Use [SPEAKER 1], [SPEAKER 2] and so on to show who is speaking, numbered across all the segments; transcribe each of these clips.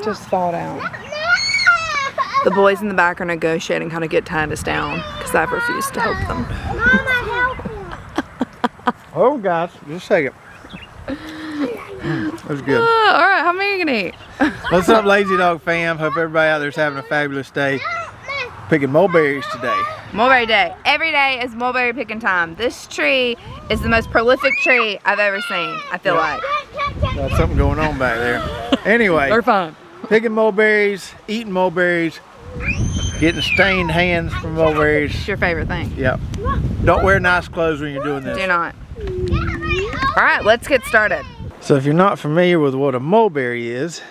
[SPEAKER 1] just fall down. The boys in the back are negotiating how to get Titus down because I've refused to help them.
[SPEAKER 2] Oh gosh, just a second. That was good.
[SPEAKER 1] All right, how many are you gonna eat?
[SPEAKER 2] What's up, Lazy Dog fam? Hope everybody out there's having a fabulous day. Picking mulberries today.
[SPEAKER 1] Mulberry day. Every day is mulberry picking time. This tree is the most prolific tree I've ever seen, I feel like.
[SPEAKER 2] Got something going on back there. Anyway,
[SPEAKER 1] They're fun.
[SPEAKER 2] picking mulberries, eating mulberries, getting stained hands from mulberries.
[SPEAKER 1] It's your favorite thing.
[SPEAKER 2] Yep. Don't wear nice clothes when you're doing this.
[SPEAKER 1] Do not. All right, let's get started.
[SPEAKER 2] So if you're not familiar with what a mulberry is,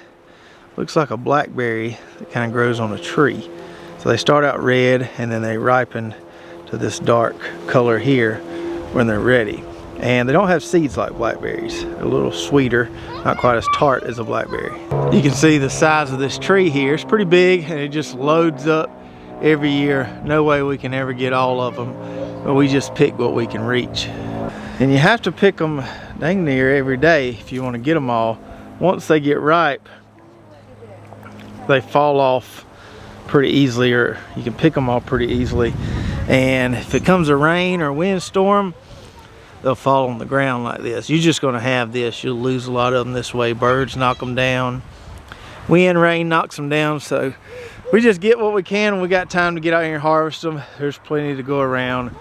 [SPEAKER 2] looks like a blackberry that kind of grows on a tree. So they start out red and then they ripen to this dark color here when they're ready. And they don't have seeds like blackberries. They're a little sweeter, not quite as tart as a blackberry. You can see the size of this tree here. It's pretty big and it just loads up every year. No way we can ever get all of them, but we just pick what we can reach. And you have to pick them dang near every day if you want to get them all. Once they get ripe, they fall off pretty easily, or you can pick them all pretty easily. And if it comes a rain or windstorm, they'll fall on the ground like this. You're just going to have this. You'll lose a lot of them this way. Birds knock them down. Wind, rain knocks them down. So we just get what we can when we got time to get out here and harvest them. There's plenty to go around.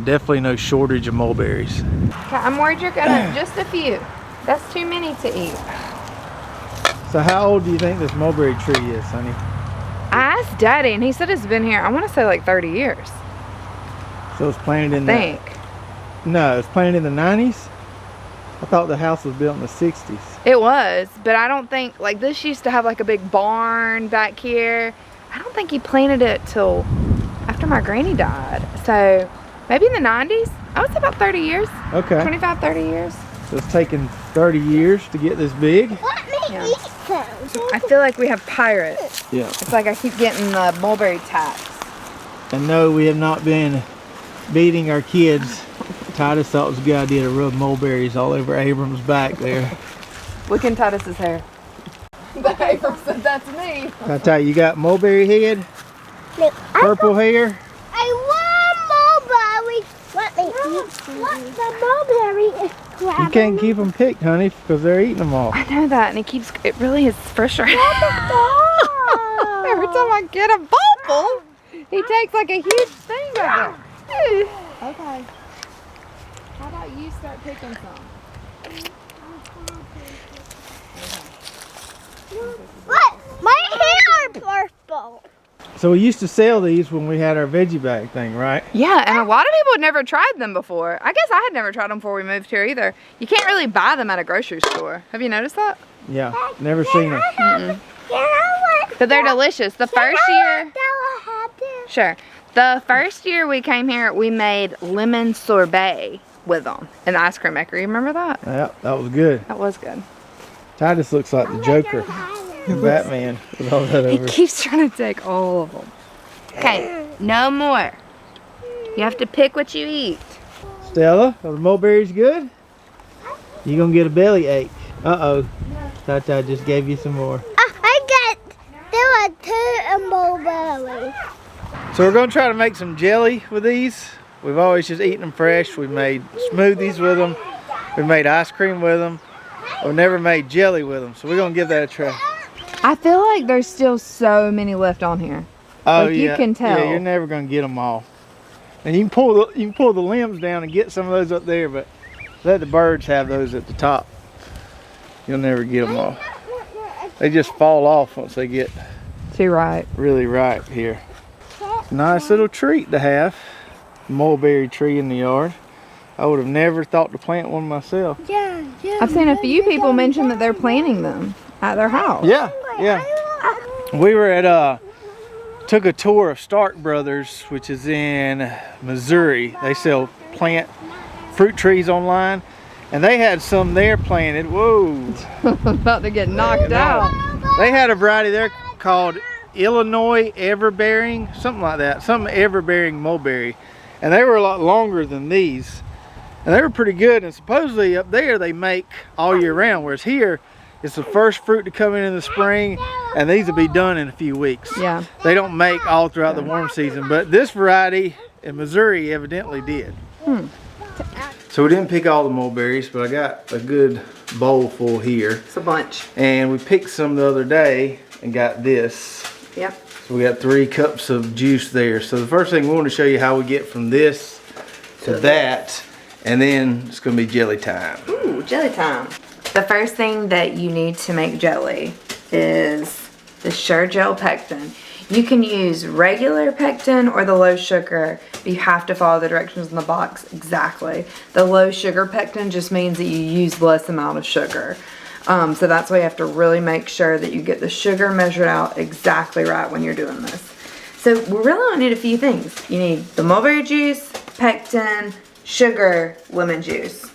[SPEAKER 2] Definitely no shortage of mulberries.
[SPEAKER 1] Okay, I'm worried you're gonna, just a few. That's too many to eat.
[SPEAKER 2] So how old do you think this mulberry tree is, honey?
[SPEAKER 1] I asked Daddy and he said it's been here, I want to say like 30 years.
[SPEAKER 2] So it's planted in
[SPEAKER 1] I think.
[SPEAKER 2] No, it's planted in the 90s? I thought the house was built in the 60s.
[SPEAKER 1] It was, but I don't think, like this used to have like a big barn back here. I don't think he planted it till after my granny died. So maybe in the 90s? I would say about 30 years.
[SPEAKER 2] Okay.
[SPEAKER 1] 25, 30 years.
[SPEAKER 2] So it's taken 30 years to get this big?
[SPEAKER 1] Yeah. I feel like we have pirates.
[SPEAKER 2] Yeah.
[SPEAKER 1] It's like I keep getting the mulberry tax.
[SPEAKER 2] And no, we have not been beating our kids. Titus thought it was a good idea to rub mulberries all over Abram's back there.
[SPEAKER 1] Look in Titus's hair. Abram said that's me.
[SPEAKER 2] I tell you, you got mulberry head, purple hair.
[SPEAKER 3] Let me eat. What the mulberry is grabbing.
[SPEAKER 2] You can't keep them picked, honey, because they're eating them all.
[SPEAKER 1] I know that, and it really is frustrating. Every time I get a bubble, he takes like a huge thing of it. Okay. How about you start picking some?
[SPEAKER 3] What? My hair is purple.
[SPEAKER 2] So we used to sell these when we had our veggie bag thing, right?
[SPEAKER 1] Yeah, and a lot of people had never tried them before. I guess I had never tried them before we moved here either. You can't really buy them at a grocery store. Have you noticed that?
[SPEAKER 2] Yeah, never seen them.
[SPEAKER 1] But they're delicious. The first year, sure. The first year we came here, we made lemon sorbet with them in the ice cream maker. You remember that?
[SPEAKER 2] Yeah, that was good.
[SPEAKER 1] That was good.
[SPEAKER 2] Titus looks like the Joker. Batman with all that
[SPEAKER 1] He
[SPEAKER 2] over.
[SPEAKER 1] keeps trying to take all of them. Okay, no more. You have to pick what you eat.
[SPEAKER 2] Stella, are the mulberries good? You gonna get a belly ache. Uh-oh. Tata just gave you some more.
[SPEAKER 3] There were two mulberries.
[SPEAKER 2] So we're gonna try to make some jelly with these. We've always just eaten them fresh. We've made smoothies with them. We've made ice cream with them. We've never made jelly with them. So we're gonna give that a try.
[SPEAKER 1] I feel like there's still so many left on here.
[SPEAKER 2] Oh
[SPEAKER 1] like,
[SPEAKER 2] yeah,
[SPEAKER 1] you can tell.
[SPEAKER 2] Yeah, you're never gonna get them all. And you can pull the limbs down and get some of those up there, but let the birds have those at the top. You'll never get them all. They just fall off once they get
[SPEAKER 1] Too right.
[SPEAKER 2] really ripe here. Nice little treat to have. Mulberry tree in the yard. I would have never thought to plant one myself.
[SPEAKER 1] I've seen a few people mention that they're planting them at their house.
[SPEAKER 2] Yeah, yeah. We were at took a tour of Stark Brothers, which is in Missouri. They sell fruit trees online, and they had some there planted. Whoa!
[SPEAKER 1] About to get knocked out.
[SPEAKER 2] They had a variety there called Illinois Everbearing, something like that, some Everbearing mulberry, and they were a lot longer than these, and they were pretty good. And supposedly up there they make all year round, whereas here It's the first fruit to come in the spring, and these will be done in a few weeks.
[SPEAKER 1] Yeah.
[SPEAKER 2] They don't make all throughout the warm season, but this variety in Missouri evidently did. So we didn't pick all the mulberries, but I got a good bowl full here.
[SPEAKER 1] It's a bunch.
[SPEAKER 2] And we picked some the other day and got this.
[SPEAKER 1] Yep.
[SPEAKER 2] So we got 3 cups of juice there. So the first thing we want to show you how we get from this to that, and then it's going to be jelly time.
[SPEAKER 1] Ooh, jelly time. The first thing that you need to make jelly is the Sure Gel Pectin. You can use regular pectin or the low sugar. You have to follow the directions in the box exactly. The low sugar pectin just means that you use less amount of sugar. So that's why you have to really make sure that you get the sugar measured out exactly right when you're doing this. So we really only need a few things. You need the mulberry juice, pectin, sugar, lemon juice.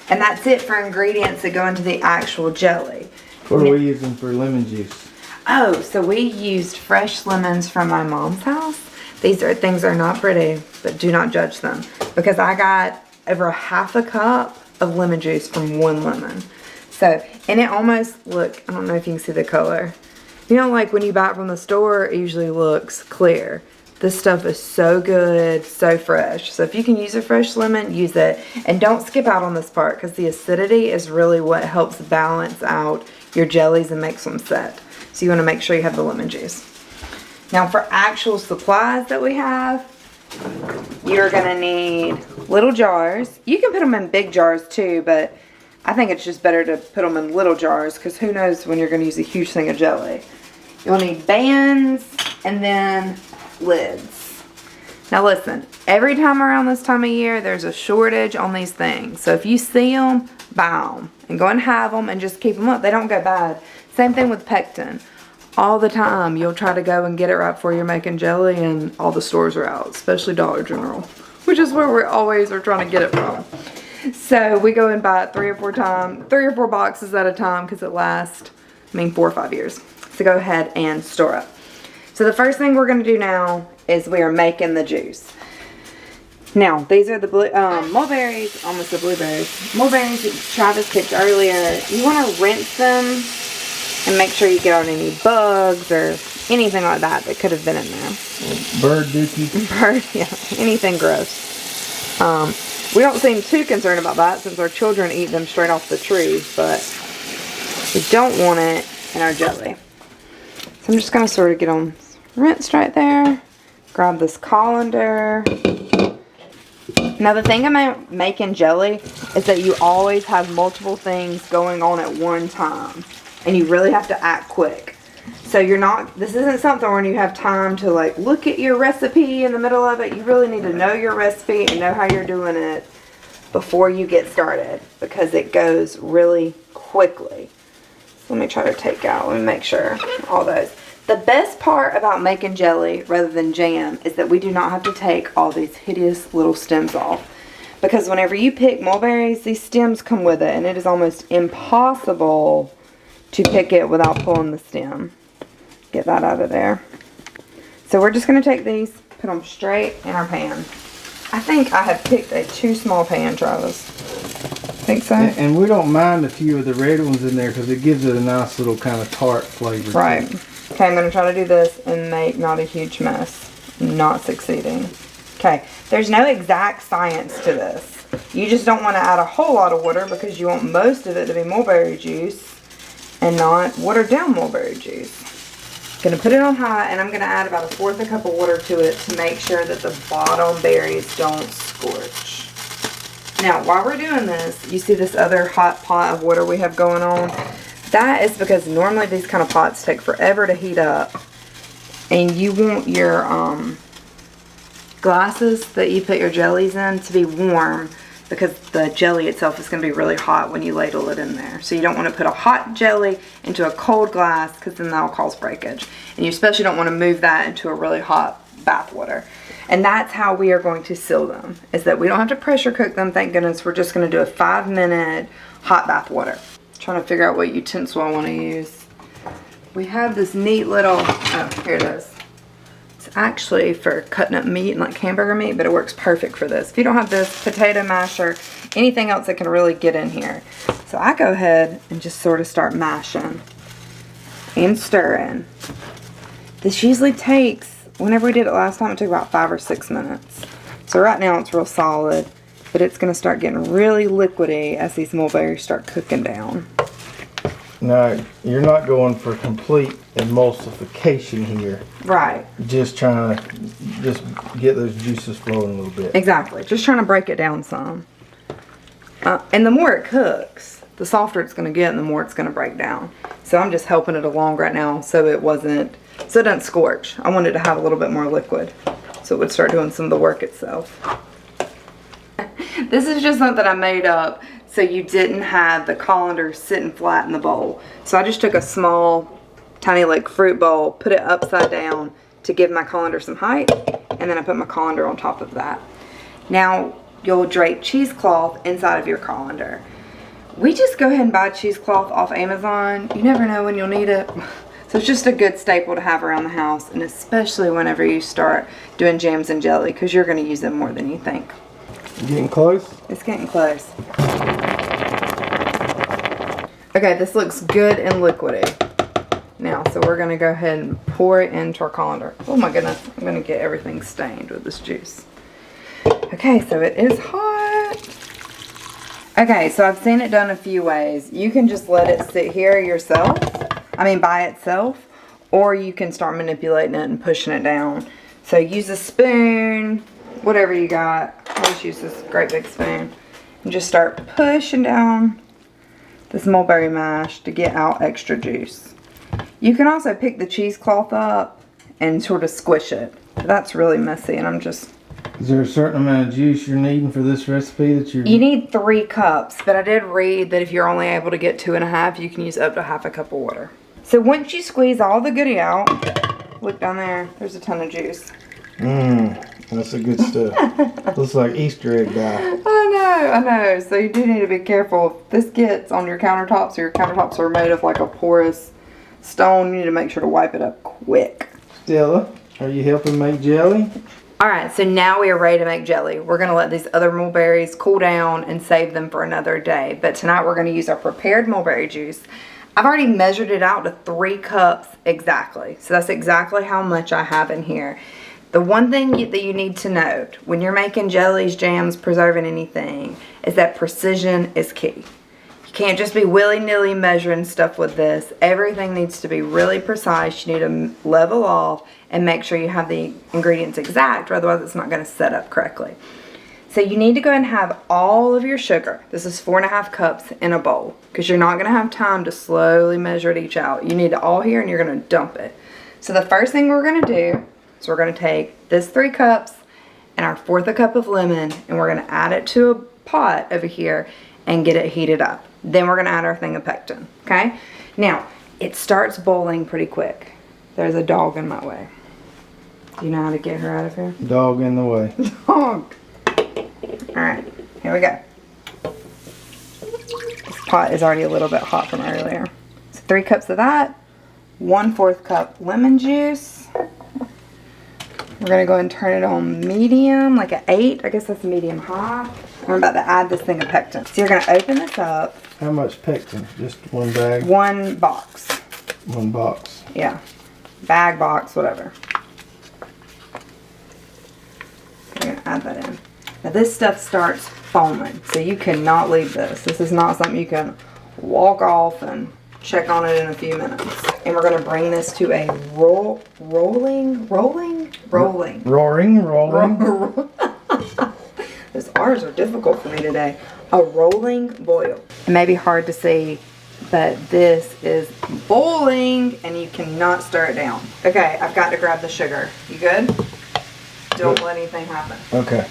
[SPEAKER 1] And that's it for ingredients that go into the actual jelly.
[SPEAKER 2] What are we using for lemon juice?
[SPEAKER 1] Oh, so we used fresh lemons from my mom's house. These things are not pretty, but do not judge them. Because I got over ½ a cup of lemon juice from 1 lemon. So, and it almost, look, I don't know if you can see the color. You know, like when you buy it from the store, it usually looks clear. This stuff is so good, so fresh. So if you can use a fresh lemon, use it. And don't skip out on this part, because the acidity is really what helps balance out your jellies and makes them set. So you want to make sure you have the lemon juice. Now for actual supplies that we have, you're going to need little jars. You can put them in big jars too, but I think it's just better to put them in little jars because who knows when you're going to use a huge thing of jelly. You'll need bands and then lids. Now listen, every time around this time of year, there's a shortage on these things. So if you see them, buy them and go and have them and just keep them up. They don't go bad. Same thing with pectin. All the time, you'll try to go and get it right before you're making jelly and all the stores are out, especially Dollar General, which is where we always are trying to get it from. So we go and buy it 3 or 4 boxes at a time because it lasts, 4 or 5 years. So go ahead and store up. So the first thing we're going to do now is we are making the juice. Now, these are the mulberries, almost the blueberries. Mulberries that Travis picked earlier. You want to rinse them and make sure you get out any bugs or anything like that that could have been in there.
[SPEAKER 2] Bird dookie.
[SPEAKER 1] Bird, yeah, anything gross. We don't seem too concerned about that since our children eat them straight off the tree, but we don't want it in our jelly. So I'm just going to sort of get them rinsed right there. Grab this colander. Now the thing about making jelly is that you always have multiple things going on at one time. And you really have to act quick. So this isn't something where you have time to like look at your recipe in the middle of it. You really need to know your recipe and know how you're doing it before you get started. Because it goes really quickly. So let me try to take out, let me make sure all those. The best part about making jelly rather than jam is that we do not have to take all these hideous little stems off. Because whenever you pick mulberries, these stems come with it and it is almost impossible to pick it without pulling the stem. Get that out of there. So we're just going to take these, put them straight in our pan. I think I have picked a too small pan, Travis. Think so?
[SPEAKER 2] And we don't mind a few of the red ones in there because it gives it a nice little kind of tart flavor.
[SPEAKER 1] Right. Okay, I'm going to try to do this and make not a huge mess. Not succeeding. Okay, there's no exact science to this. You just don't want to add a whole lot of water because you want most of it to be mulberry juice and not watered down mulberry juice. Going to put it on high and I'm going to add about 1/4 cup of water to it to make sure that the bottom berries don't scorch. Now, while we're doing this, you see this other hot pot of water we have going on? That is because normally these kind of pots take forever to heat up. And you want your glasses that you put your jellies in to be warm because the jelly itself is going to be really hot when you ladle it in there. So you don't want to put a hot jelly into a cold glass because then that'll cause breakage. And you especially don't want to move that into a really hot bath water. And that's how we are going to seal them, is that we don't have to pressure cook them, thank goodness. We're just going to do a 5-minute hot bath water. Trying to figure out what utensil I want to use. We have this neat little, oh, here it is. It's actually for cutting up meat and like hamburger meat, but it works perfect for this. If you don't have this, potato masher, anything else that can really get in here. So I go ahead and just sort of start mashing and stirring. This usually takes, whenever we did it last time, it took about 5 or 6 minutes. So right now it's real solid, but it's going to start getting really liquidy as these mulberries start cooking down.
[SPEAKER 2] Now, you're not going for complete emulsification here.
[SPEAKER 1] Right.
[SPEAKER 2] Just trying to just get those juices flowing a little bit.
[SPEAKER 1] Exactly. Just trying to break it down some. And the more it cooks, the softer it's going to get and the more it's going to break down. So I'm just helping it along right now so it doesn't scorch. I wanted to have a little bit more liquid so it would start doing some of the work itself. This is just something I made up so you didn't have the colander sitting flat in the bowl. So I just took a small, tiny like fruit bowl, put it upside down to give my colander some height, and then I put my colander on top of that. Now you'll drape cheesecloth inside of your colander. We just go ahead and buy cheesecloth off Amazon. You never know when you'll need it. So it's just a good staple to have around the house, and especially whenever you start doing jams and jelly, because you're going to use them more than you think.
[SPEAKER 2] Getting close?
[SPEAKER 1] It's getting close. Okay, this looks good and liquidy. Now, so we're going to go ahead and pour it into our colander. Oh my goodness, I'm going to get everything stained with this juice. Okay, so it is hot. Okay, so I've seen it done a few ways. You can just let it sit here yourself, by itself, or you can start manipulating it and pushing it down. So use a spoon, whatever you got. I just use this great big spoon and just start pushing down this mulberry mash to get out extra juice. You can also pick the cheesecloth up and sort of squish it. That's really messy, and I'm just...
[SPEAKER 2] Is there a certain amount of juice you're needing for this recipe that you're...
[SPEAKER 1] You need 3 cups, but I did read that if you're only able to get 2.5, you can use up to half a cup of water. So once you squeeze all the goodie out, look down there, there's a ton of juice.
[SPEAKER 2] That's the good stuff. Looks like Easter egg dye.
[SPEAKER 1] I know. So you do need to be careful. If this gets on your countertops, or your countertops are made of like a porous stone, you need to make sure to wipe it up quick.
[SPEAKER 2] Stella, are you helping make jelly?
[SPEAKER 1] Alright, so now we are ready to make jelly. We're going to let these other mulberries cool down and save them for another day. But tonight we're going to use our prepared mulberry juice. I've already measured it out to 3 cups exactly. So that's exactly how much I have in here. The one thing that you need to note when you're making jellies, jams, preserving anything is that precision is key. You can't just be willy-nilly measuring stuff with this. Everything needs to be really precise. You need to level off and make sure you have the ingredients exact, or otherwise it's not going to set up correctly. So you need to go ahead and have all of your sugar. This is 4.5 cups in a bowl, because you're not going to have time to slowly measure it each out. You need it all here and you're going to dump it. So the first thing we're going to do is we're going to take this 3 cups and our 1/4 cup of lemon, and we're going to add it to a pot over here and get it heated up. Then we're going to add our thing of pectin, okay? Now, it starts boiling pretty quick. There's a dog in my way. Do you know how to get her out of here?
[SPEAKER 2] Dog in the way.
[SPEAKER 1] Dog. Alright, here we go. This pot is already a little bit hot from earlier. So 3 cups of that. 1/4 cup lemon juice. We're going to go and turn it on medium, like an 8. I guess that's medium high. We're about to add this thing of pectin. So you're going to open this up.
[SPEAKER 2] How much pectin? Just 1 bag?
[SPEAKER 1] 1 box.
[SPEAKER 2] 1 box.
[SPEAKER 1] Yeah. Bag, box, whatever. We're going to add that in. Now this stuff starts foaming, so you cannot leave this. This is not something you can walk off and check on it in a few minutes. And we're going to bring this to a rolling. Those R's are difficult for me today. A rolling boil. It may be hard to see, but this is boiling and you cannot stir it down. Okay, I've got to grab the sugar. You good? Don't let anything happen.
[SPEAKER 2] Okay.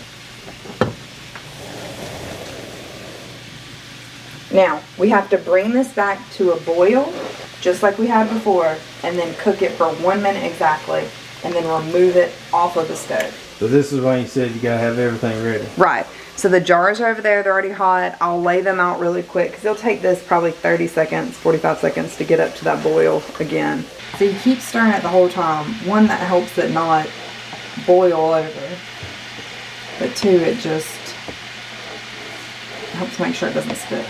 [SPEAKER 1] Now, we have to bring this back to a boil, just like we had before, and then cook it for 1 minute exactly, and then remove it off of the stove.
[SPEAKER 2] So this is when you said you gotta have everything ready.
[SPEAKER 1] Right. So the jars are over there, they're already hot. I'll lay them out really quick, because it'll take this probably 30 seconds, 45 seconds to get up to that boil again. So you keep stirring it the whole time. 1, that helps it not boil over. But 2, it just helps make sure it doesn't stick.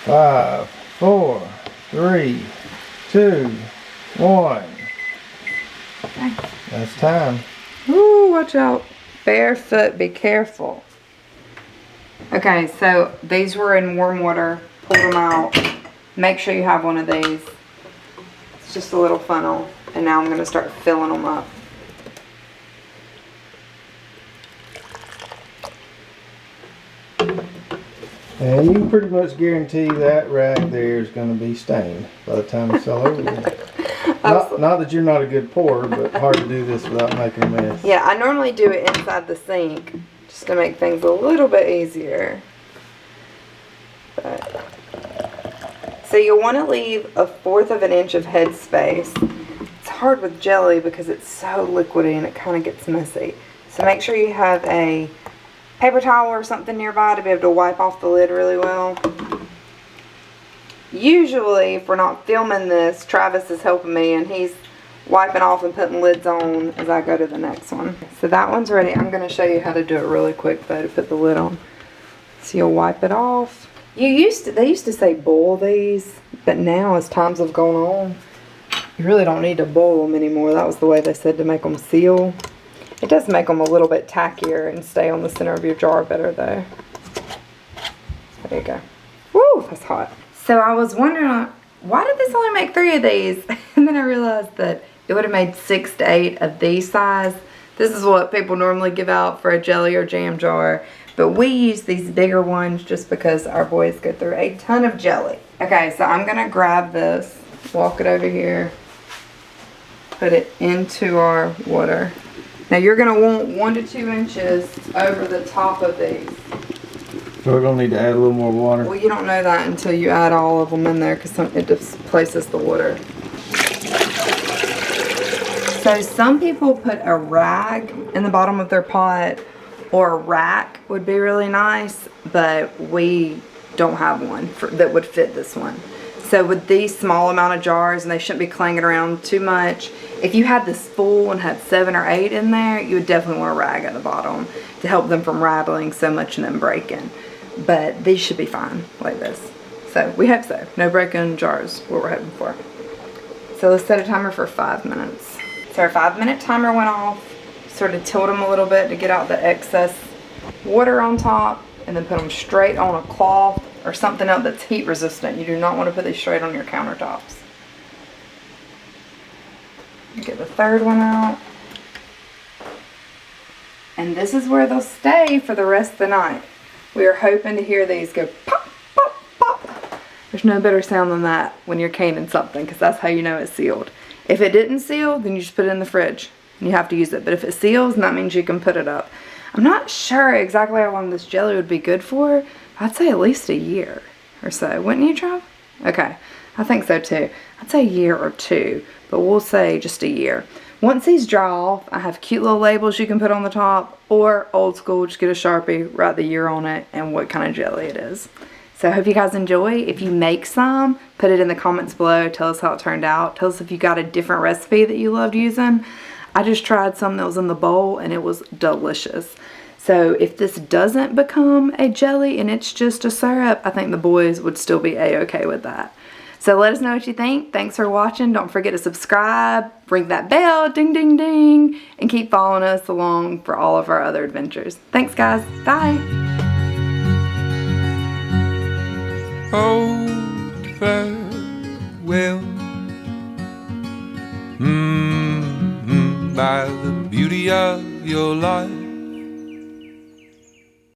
[SPEAKER 2] 5, 4, 3, 2, 1.
[SPEAKER 1] Okay.
[SPEAKER 2] That's time.
[SPEAKER 1] Ooh, watch out. Barefoot, be careful. Okay, so these were in warm water. Pulled them out. Make sure you have one of these. It's just a little funnel. And now I'm going to start filling them up.
[SPEAKER 2] And you can pretty much guarantee that rag there is going to be stained by the time it's all over. Not that you're not a good pourer, but hard to do this without making a mess.
[SPEAKER 1] Yeah, I normally do it inside the sink just to make things a little bit easier. But, so you'll want to leave 1/4 of an inch of head space. It's hard with jelly because it's so liquidy and it kind of gets messy. So make sure you have a paper towel or something nearby to be able to wipe off the lid really well. Usually, if we're not filming this, Travis is helping me and he's wiping off and putting lids on as I go to the next one. So that one's ready. I'm going to show you how to do it really quick though, to put the lid on. So you'll wipe it off. They used to say boil these, but now as times have gone on, you really don't need to boil them anymore. That was the way they said to make them seal. It does make them a little bit tackier and stay on the center of your jar better though. There you go. Woo, that's hot. So I was wondering, why did this only make 3 of these? And then I realized that it would have made 6 to 8 of these size. This is what people normally give out for a jelly or jam jar. But we use these bigger ones just because our boys go through a ton of jelly. Okay, so I'm gonna grab this, walk it over here, put it into our water. Now you're gonna want 1 to 2 inches over the top of these.
[SPEAKER 2] So we're going to need to add a little more water.
[SPEAKER 1] Well, you don't know that until you add all of them in there because it displaces the water. So some people put a rag in the bottom of their pot, or a rack would be really nice, but we don't have one that would fit this one. So with these small amount of jars, and they shouldn't be clanging around too much, if you had this full and had 7 or 8 in there, you would definitely want a rag at the bottom to help them from rattling so much and then breaking. But these should be fine like this. So we hope so. No breaking jars, what we're hoping for. So let's set a timer for 5 minutes. So our 5-minute timer went off. Sort of tilt them a little bit to get out the excess water on top, and then put them straight on a cloth or something else that's heat resistant. You do not want to put these straight on your countertops. Get the 3rd one out. And this is where they'll stay for the rest of the night. We are hoping to hear these go pop, pop, pop. There's no better sound than that when you're canning something, because that's how you know it's sealed. If it didn't seal, then you just put it in the fridge and you have to use it. But if it seals, then that means you can put it up. I'm not sure exactly how long this jelly would be good for. I'd say at least a year or so. Wouldn't you, Trav? Okay, I think so too. I'd say a year or 2, but we'll say just a year. Once these dry off, I have cute little labels you can put on the top, or old school, just get a Sharpie, write the year on it and what kind of jelly it is. So I hope you guys enjoy. If you make some, put it in the comments below. Tell us how it turned out. Tell us if you got a different recipe that you loved using. I just tried some that was in the bowl and it was delicious. So if this doesn't become a jelly and it's just a syrup, I think the boys would still be a-okay with that. So let us know what you think. Thanks for watching. Don't forget to subscribe, ring that bell, ding, ding, ding, and keep following us along for all of our other adventures. Thanks, guys. Bye.
[SPEAKER 4] Oh, farewell. By the beauty of your life.